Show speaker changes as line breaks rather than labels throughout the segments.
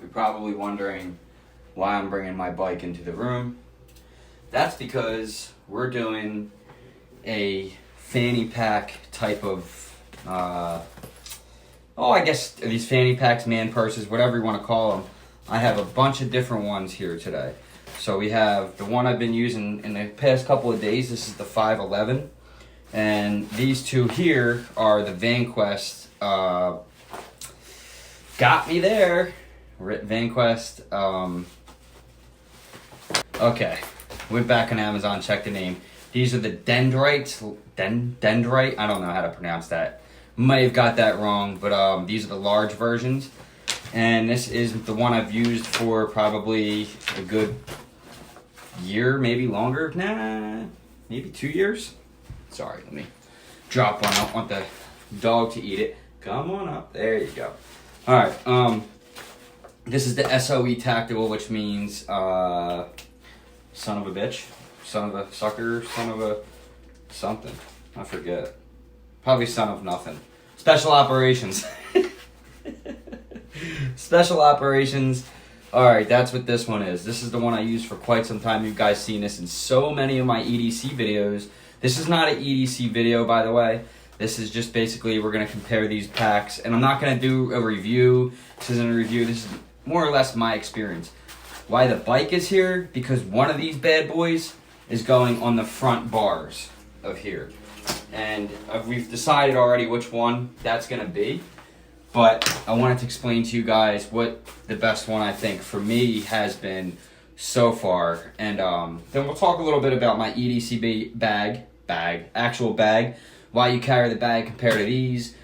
You're probably wondering why I'm bringing my bike into the room. That's because we're doing a fanny pack type of, I guess these fanny packs, man purses, whatever you want to call them. I have a bunch of different ones here today. So we have the one I've been using in the past couple of days. This is the 511. And these two here are the Vanquest. Got me there. Vanquest. Okay. Went back on Amazon, checked the name. These are the dendrites. Dendrite? I don't know how to pronounce that. Might have got that wrong, but these are the large versions. And this is the one I've used for probably a good year, maybe longer. Nah, maybe 2 years. Sorry, let me drop one. I don't want the dog to eat it. Come on up. There you go. All right. This is the SOE Tactical, which means son of a bitch, son of a sucker, son of a something. I forget. Probably son of nothing. Special operations. Special operations. All right, that's what this one is. This is the one I used for quite some time. You guys seen this in so many of my EDC videos. This is not an EDC video, by the way. This is just basically we're going to compare these packs. And I'm not going to do a review. This isn't a review. This is more or less my experience. Why the bike is here? Because one of these bad boys is going on the front bars of here. And we've decided already which one that's going to be. But I wanted to explain to you guys what the best one I think for me has been so far. And then we'll talk a little bit about my EDC actual bag. Why you carry the bag compared to these.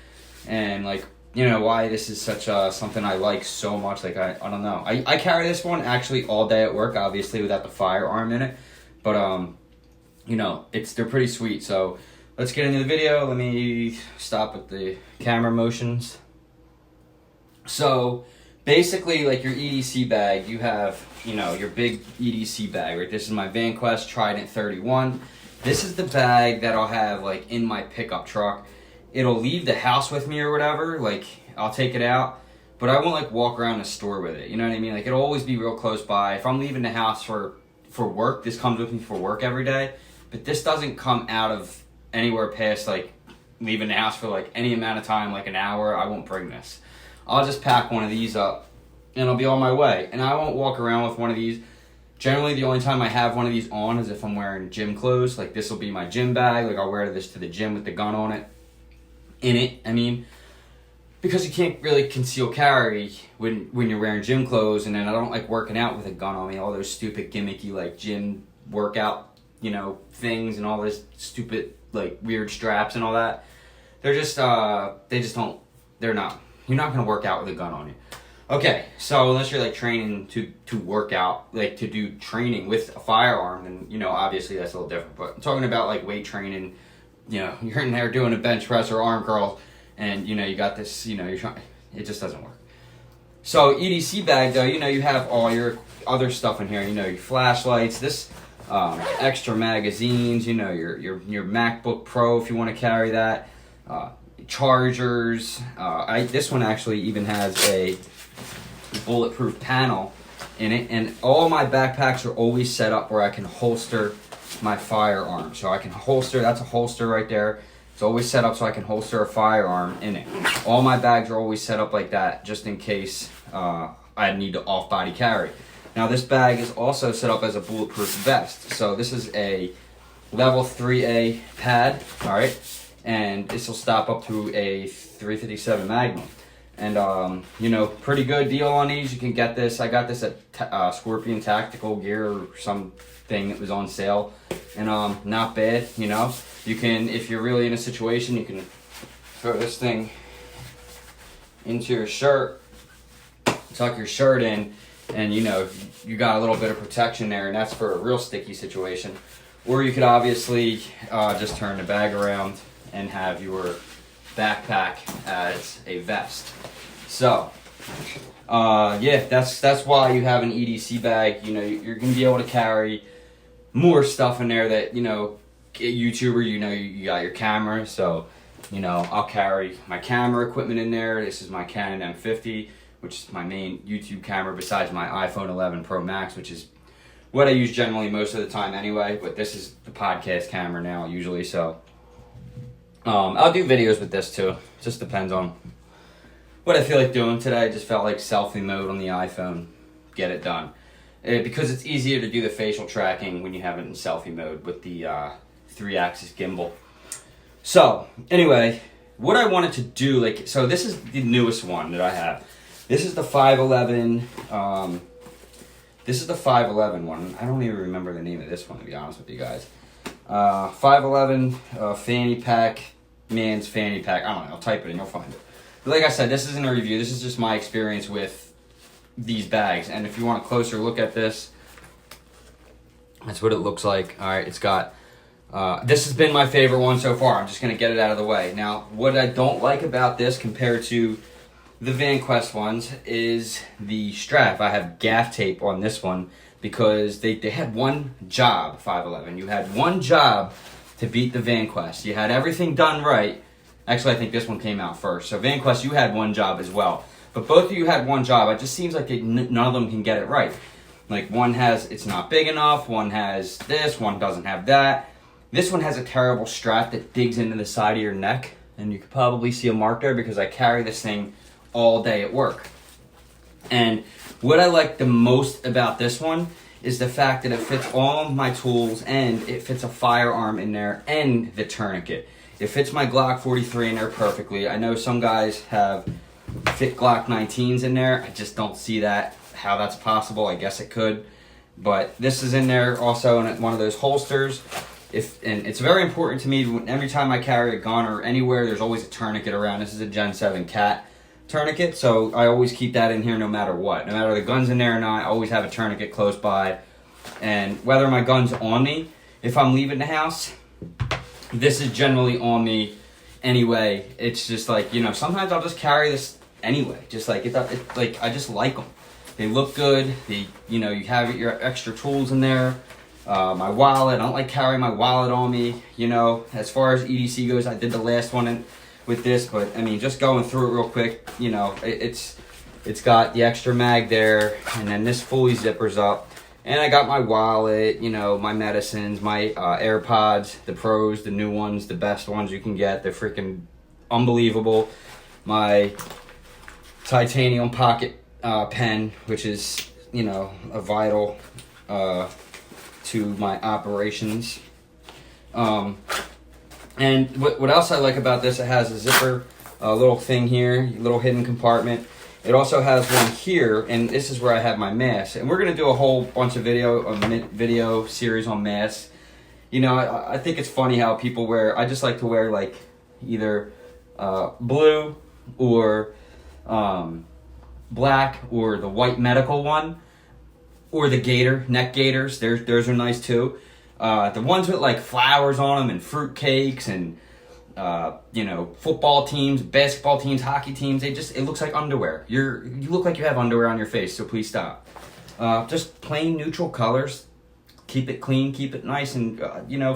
And like, you know, why this is such something I like so much. Like, I don't know. I carry this one actually all day at work, obviously without the firearm in it. But, you know, they're pretty sweet. So let's get into the video. Let me stop with the camera motions. So basically, like your EDC bag, you have, you know, your big EDC bag, right? This is my Vanquest Trident 31. This is the bag that I'll have like in my pickup truck. It'll leave the house with me or whatever. Like, I'll take it out, but I won't like walk around the store with it. You know what I mean? Like, it'll always be real close by. If I'm leaving the house for work, this comes with me for work every day. But this doesn't come out of anywhere past like leaving the house for like any amount of time, like an hour. I won't bring this. I'll just pack one of these up and I'll be on my way. And I won't walk around with one of these. Generally, the only time I have one of these on is if I'm wearing gym clothes. Like, this will be my gym bag. Like, I'll wear this to the gym with the gun on it. I mean, because you can't really conceal carry when you're wearing gym clothes. And then I don't like working out with a gun on me. All those stupid gimmicky, like, gym workout, you know, things and all this stupid, like, weird straps and all that. They're just, they're not. You're not going to work out with a gun on you. Okay, so unless you're like training to work out, like to do training with a firearm, then, you know, obviously that's a little different. But I'm talking about like weight training, you know, you're in there doing a bench press or arm curl, and, you know, you got this, you know, you're trying, it just doesn't work. So EDC bag though, you know, you have all your other stuff in here, you know, your flashlights, this extra magazines, you know, your MacBook Pro if you want to carry that, chargers. This one actually even has a bulletproof panel in it, and all my backpacks are always set up where I can holster my firearm. So I can holster, that's a holster right there. It's always set up so I can holster a firearm in it. All my bags are always set up like that just in case I need to off-body carry. Now this bag is also set up as a bulletproof vest. So this is a level 3A pad, all right? And this will stop up to a 357 Magnum. And, you know, pretty good deal on these. You can get this. I got this at Scorpion Tactical Gear or something that was on sale. And not bad, you know. You can, if you're really in a situation, you can throw this thing into your shirt, tuck your shirt in, and, you know, you got a little bit of protection there, and that's for a real sticky situation. Or you could obviously just turn the bag around and have your backpack as a vest. So, yeah, that's why you have an EDC bag. You know, you're going to be able to carry more stuff in there that, you know, YouTuber, you know, you got your camera. So, you know, I'll carry my camera equipment in there. This is my Canon M50 which is my main YouTube camera besides my iPhone 11 Pro Max, which is what I use generally most of the time anyway, but this is the podcast camera now usually, so I'll do videos with this too. Just depends on what I feel like doing today. I just felt like selfie mode on the iPhone, get it done. Because it's easier to do the facial tracking when you have it in selfie mode with the 3-axis gimbal. So, anyway, what I wanted to do, so this is the newest one that I have. This is the 511, this is the 511 one. I don't even remember the name of this one, to be honest with you guys. 511 fanny pack, man's fanny pack. I don't know, type it in, you'll find it. But like I said, this isn't a review. This is just my experience with these bags. And if you want a closer look at this, that's what it looks like. All right, it's got, this has been my favorite one so far. I'm just going to get it out of the way. Now, what I don't like about this compared to the Vanquest ones is the strap. I have gaff tape on this one because they had one job, 511. You had one job to beat the Vanquest. You had everything done right. Actually, I think this one came out first. So Vanquest, you had one job as well. But both of you had one job. It just seems like none of them can get it right. Like one has, it's not big enough. One has this, one doesn't have that. This one has a terrible strap that digs into the side of your neck. And you could probably see a mark there because I carry this thing all day at work. And what I like the most about this one is the fact that it fits all my tools and it fits a firearm in there and the tourniquet. It fits my Glock 43 in there perfectly. I know some guys have fit Glock 19s in there. I just don't see that, how that's possible. I guess it could. But this is in there also in one of those holsters. And it's very important to me, every time I carry a gun or anywhere, there's always a tourniquet around. This is a Gen 7 Cat tourniquet, so I always keep that in here no matter what. No matter the gun's in there or not, I always have a tourniquet close by. And whether my gun's on me, if I'm leaving the house, this is generally on me anyway. It's just like, sometimes I'll just carry this anyway. Just like, like I just like them. They look good. You have your extra tools in there. My wallet, I don't like carrying my wallet on me. As far as EDC goes, I did the last one with this, but I mean, just going through it real quick, it's got the extra mag there, and then this fully zippers up. And I got my wallet, my medicines, my AirPods, the Pros, the new ones, the best ones you can get. They're freaking unbelievable. My titanium pocket pen, which is, a vital to my operations. And what else I like about this, it has a zipper, a little thing here, a little hidden compartment. It also has one here, and this is where I have my mask. And we're going to do a whole bunch of video series on masks. I think it's funny how people wear, I just like to wear like either blue or black or the white medical one or the gator, neck gaiters. Those are nice too. The ones with like flowers on them and fruit cakes and football teams, basketball teams, hockey teams, it looks like underwear. You look like you have underwear on your face, so please stop. Just plain neutral colors. Keep it clean, keep it nice, and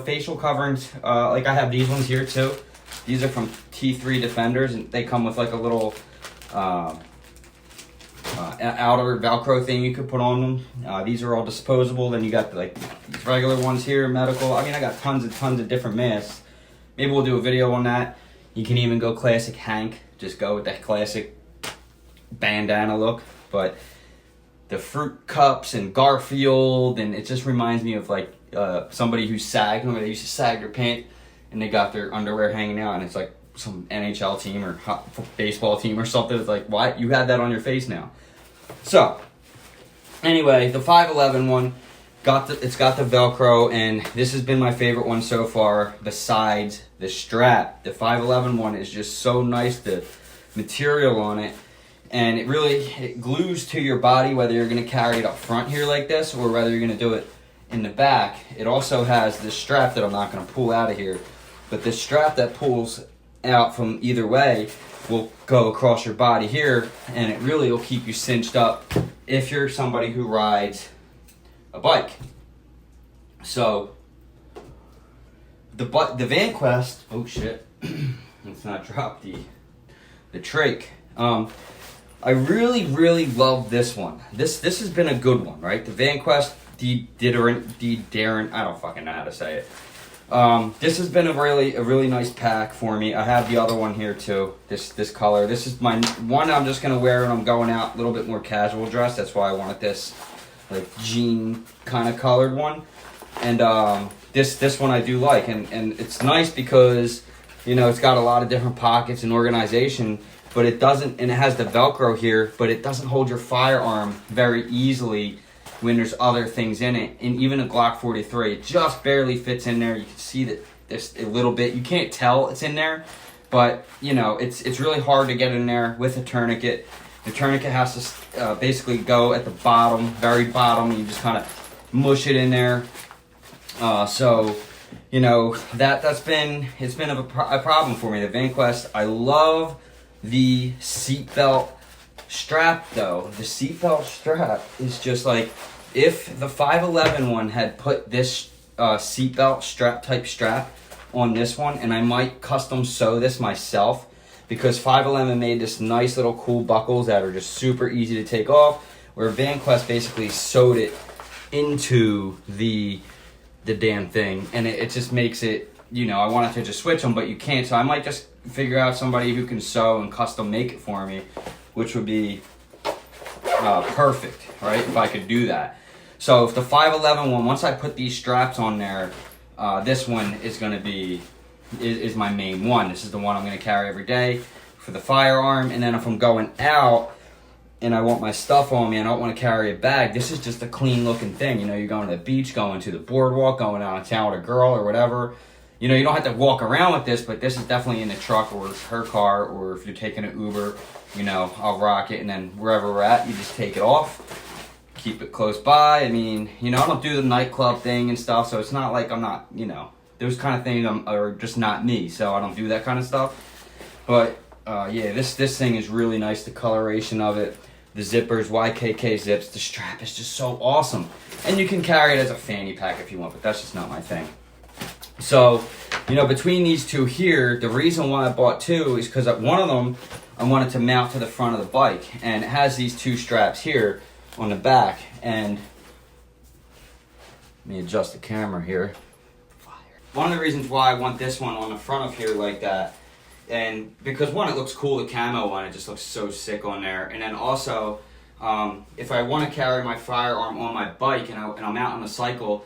facial coverings. Like I have these ones here too. These are from T3 Defenders, and they come with like a little outer Velcro thing you could put on them. These are all disposable. Then you got like these regular ones here, medical. I mean, I got tons and tons of different masks. Maybe we'll do a video on that. You can even go classic Hank. Just go with that classic bandana look. But the fruit cups and Garfield, and it just reminds me of like somebody who's sagged. Remember they used to sag their pants and they got their underwear hanging out, and it's like some NHL team or baseball team or something. It's like, why? You had that on your face now. So, anyway, the 511 one, it's got the Velcro, and this has been my favorite one so far, besides the strap. The 511 one is just so nice, the material on it, and it glues to your body, whether you're going to carry it up front here like this, or whether you're going to do it in the back. It also has this strap that I'm not going to pull out of here, but this strap that pulls out from either way will go across your body here, and it really will keep you cinched up if you're somebody who rides a bike. So the Vanquest, oh shit, let's not drop the trach. I I really, really love this one. This has been a good one, right? The Vanquest Darren, I don't fucking know how to say it. This has been a really nice pack for me. I have the other one here too. This color. This is my one I'm just gonna wear when I'm going out, a little bit more casual dress. That's why I wanted this like jean kind of colored one. And this one I do like, and it's nice because it's got a lot of different pockets and organization, but it doesn't, and it has the Velcro here, but it doesn't hold your firearm very easily when there's other things in it. And even a Glock 43, it just barely fits in there. You can see that there's a little bit. You can't tell it's in there, but it's really hard to get in there with a tourniquet. The tourniquet has to basically go at the bottom, very bottom, and you just kind of mush it in there. So it's been a problem for me. The Vanquest, I love the seatbelt strap though. The seatbelt strap is just like, if the 511 one had put this seatbelt strap on this one, and I might custom sew this myself, because 511 made this nice little cool buckles that are just super easy to take off, where Vanquest basically sewed it into the damn thing, and it just makes it, I wanted to just switch them, but you can't, so I might just figure out somebody who can sew and custom make it for me, which would be perfect, right, if I could do that. So if the 511 one, once I put these straps on there, this one is going to be, is my main one. This is the one I'm going to carry every day for the firearm, and then if I'm going out and I want my stuff on me and I don't want to carry a bag, this is just a clean looking thing. You're going to the beach, going to the boardwalk, going out of town with a girl or whatever. You don't have to walk around with this, but this is definitely in the truck or her car, or if you're taking an Uber, I'll rock it, and then wherever we're at, you just take it off, keep it close by. I mean, I don't do the nightclub thing and stuff, so it's not like I'm not, those kind of things are just not me, so I don't do that kind of stuff. But yeah, this thing is really nice, the coloration of it, the zippers, YKK zips, the strap is just so awesome. And you can carry it as a fanny pack if you want, but that's just not my thing. So, between these two here, the reason why I bought two is because one of them I wanted to mount to the front of the bike, and it has these two straps here on the back. And let me adjust the camera here. One of the reasons why I want this one on the front of here like that, and because one, it looks cool, the camo one, it just looks so sick on there. And then also, if I want to carry my firearm on my bike and I'm out on a cycle,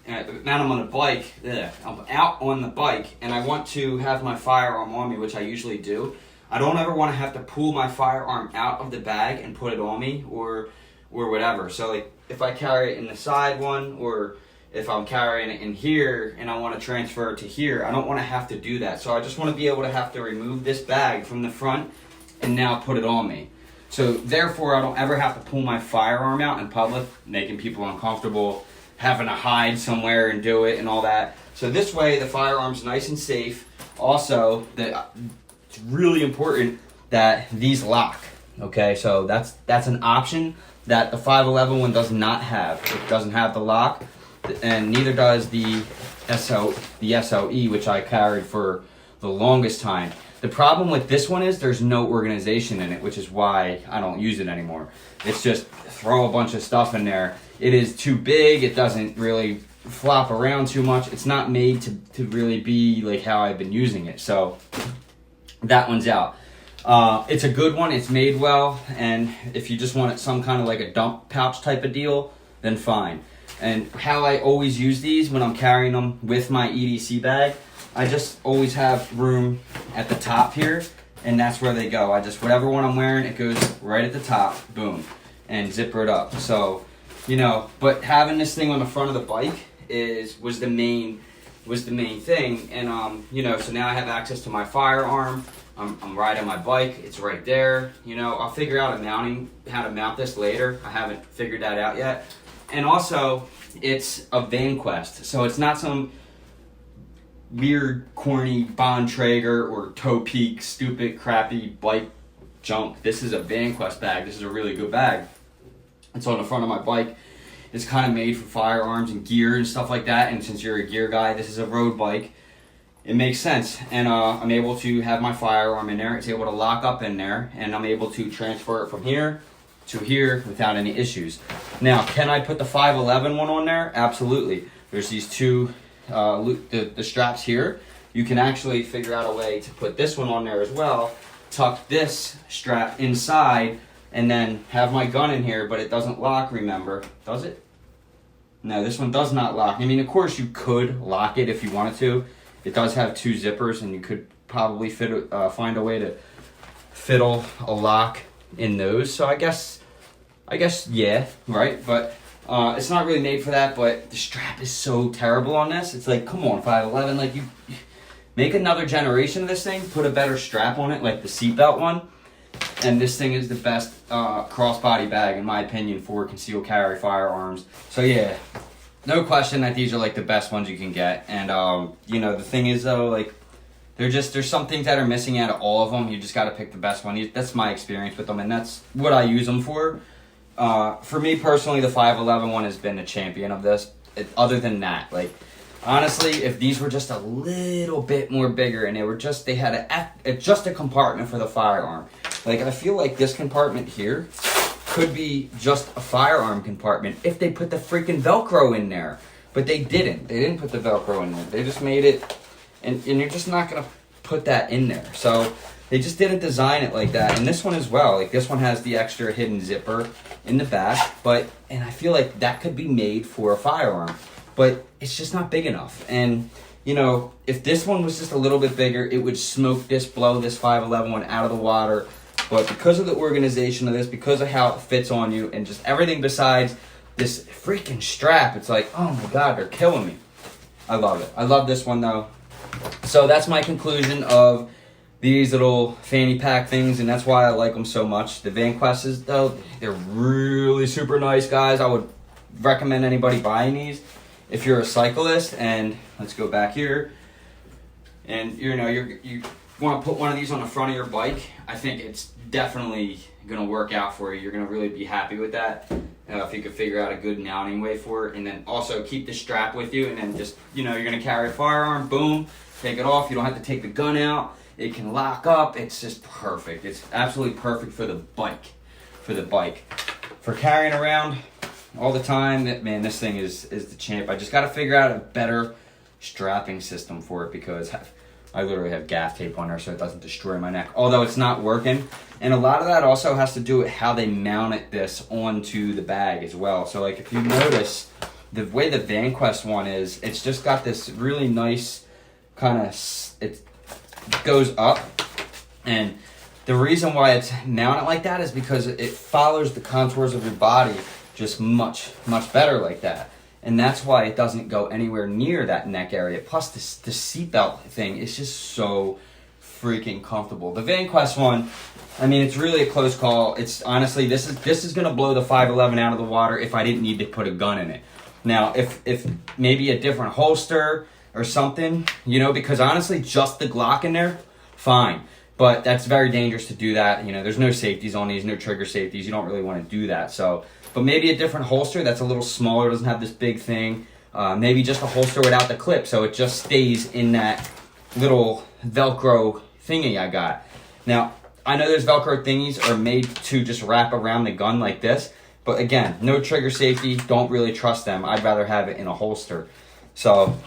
I'm on the bike, I'm out on the bike, and I want to have my firearm on me, which I usually do. I don't ever want to have to pull my firearm out of the bag and put it on me or whatever. So like if I carry it in the side one, or if I'm carrying it in here and I want to transfer it to here, I don't want to have to do that. So I just want to be able to have to remove this bag from the front and now put it on me. So therefore I don't ever have to pull my firearm out in public, making people uncomfortable, having to hide somewhere and do it and all that. So this way the firearm's nice and safe. Also, it's really important that these lock. Okay, so that's an option that the 511 one does not have. It doesn't have the lock, and neither does the SOE, which I carried for the longest time. The problem with this one is there's no organization in it, which is why I don't use it anymore. It's just throw a bunch of stuff in there. It is too big. It doesn't really flop around too much. It's not made to really be like how I've been using it. So that one's out. It's a good one. It's made well. And if you just want it some kind of like a dump pouch type of deal, then fine. And how I always use these when I'm carrying them with my EDC bag, I just always have room at the top here, and that's where they go. Whatever one I'm wearing, it goes right at the top, boom, and zipper it up. So, but having this thing on the front of the bike was the main thing. And so now I have access to my firearm. I'm riding my bike. It's right there. I'll figure out how to mount this later. I haven't figured that out yet. And also, it's a Vanquest, so it's not some weird, corny Bontrager or Toe Peak, stupid, crappy bike junk. This is a Vanquest bag. This is a really good bag. It's on the front of my bike. It's kind of made for firearms and gear and stuff like that. And since you're a gear guy, this is a road bike. it makes sense. And I'm able to have my firearm in there. It's able to lock up in there, and I'm able to transfer it from here to here without any issues. Now, can I put the 511 one on there? Absolutely. There's these two, the straps here. You can actually figure out a way to put this one on there as well, tuck this strap inside, and then have my gun in here, but it doesn't lock, remember. Does it? No, this one does not lock. I mean, of course, you could lock it if you wanted to. It does have two zippers, and you could probably find a way to fiddle a lock in those. So I guess yeah, right? But it's not really made for that, but the strap is so terrible on this. It's like, come on, 511, like you make another generation of this thing, put a better strap on it, like the seatbelt one, and this thing is the best crossbody bag, in my opinion, for concealed carry firearms. So yeah, no question that these are like the best ones you can get. And you know, the thing is though, like there's some things that are missing out of all of them. You just got to pick the best one. That's my experience with them, and that's what I use them for. For me personally, the 511 one has been a champion of this. Other than that, like honestly, if these were just a little bit more bigger and they had just a compartment for the firearm. Like I feel like this compartment here could be just a firearm compartment if they put the freaking Velcro in there. But they didn't. They didn't put the Velcro in there. They just made it, and you're just not going to put that in there. So they just didn't design it like that. And this one as well. Like this one has the extra hidden zipper in the back, and I feel like that could be made for a firearm, but it's just not big enough. And you know, if this one was just a little bit bigger, it would blow this 511 one out of the water. But because of the organization of this, because of how it fits on you, and just everything besides this freaking strap, it's like, oh my God, they're killing me. I love it. I love this one though. So that's my conclusion of these little fanny pack things, and that's why I like them so much. The Vanquests, though, they're really super nice, guys. I would recommend anybody buying these if you're a cyclist. And let's go back here. And you know, you want to put one of these on the front of your bike. I think it's definitely going to work out for you. You're going to really be happy with that if you could figure out a good mounting way for it. And then also keep the strap with you, and then just, you know, you're going to carry a firearm, boom, take it off. You don't have to take the gun out. It can lock up. It's just perfect. It's absolutely perfect for the bike. For carrying around all the time, man, this thing is the champ. I just got to figure out a better strapping system for it, because I literally have gaff tape on there so it doesn't destroy my neck, although it's not working. And a lot of that also has to do with how they mounted this onto the bag as well. So like if you notice, the way the Vanquest one is, it's just got this really nice kind of, it goes up. And the reason why it's mounted like that is because it follows the contours of your body just much, much better like that. And that's why it doesn't go anywhere near that neck area. Plus, the seatbelt thing is just so freaking comfortable. The Vanquest one, I mean, it's really a close call. It's honestly, this is going to blow the 511 out of the water if I didn't need to put a gun in it. Now, if maybe a different holster or something, you know, because honestly, just the Glock in there, fine. But that's very dangerous to do that. You know, there's no safeties on these, no trigger safeties. You don't really want to do that. So, but maybe a different holster that's a little smaller, doesn't have this big thing. Maybe just a holster without the clip, so it just stays in that little Velcro thingy I got. Now, I know those Velcro thingies are made to just wrap around the gun like this, but again, no trigger safety. Don't really trust them. I'd rather have it in a holster. So,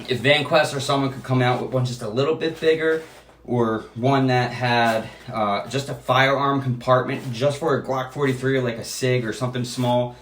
if Vanquest or someone could come out with one just a little bit bigger, or one that had just a firearm compartment just for a Glock 43 or like a SIG or something small,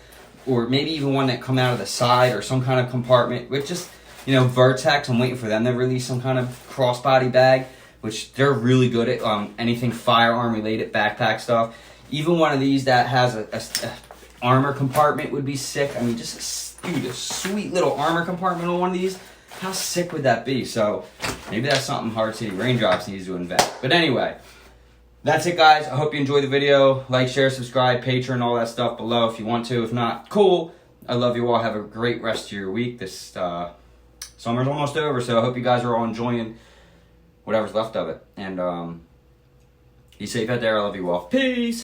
or maybe even one that come out of the side or some kind of compartment with just, you know, Vertex. I'm waiting for them to release some kind of crossbody bag, which they're really good at anything firearm related, backpack stuff. Even one of these that has a armor compartment would be sick. I mean, just a sweet little armor compartment on one of these. How sick would that be? So maybe that's something Hard City Raindrops needs to invent. But anyway, that's it, guys. I hope you enjoyed the video. Like, share, subscribe, Patreon, all that stuff below if you want to. If not, cool. I love you all. Have a great rest of your week. This summer's almost over, so I hope you guys are all enjoying whatever's left of it. And be safe out there. I love you all. Peace.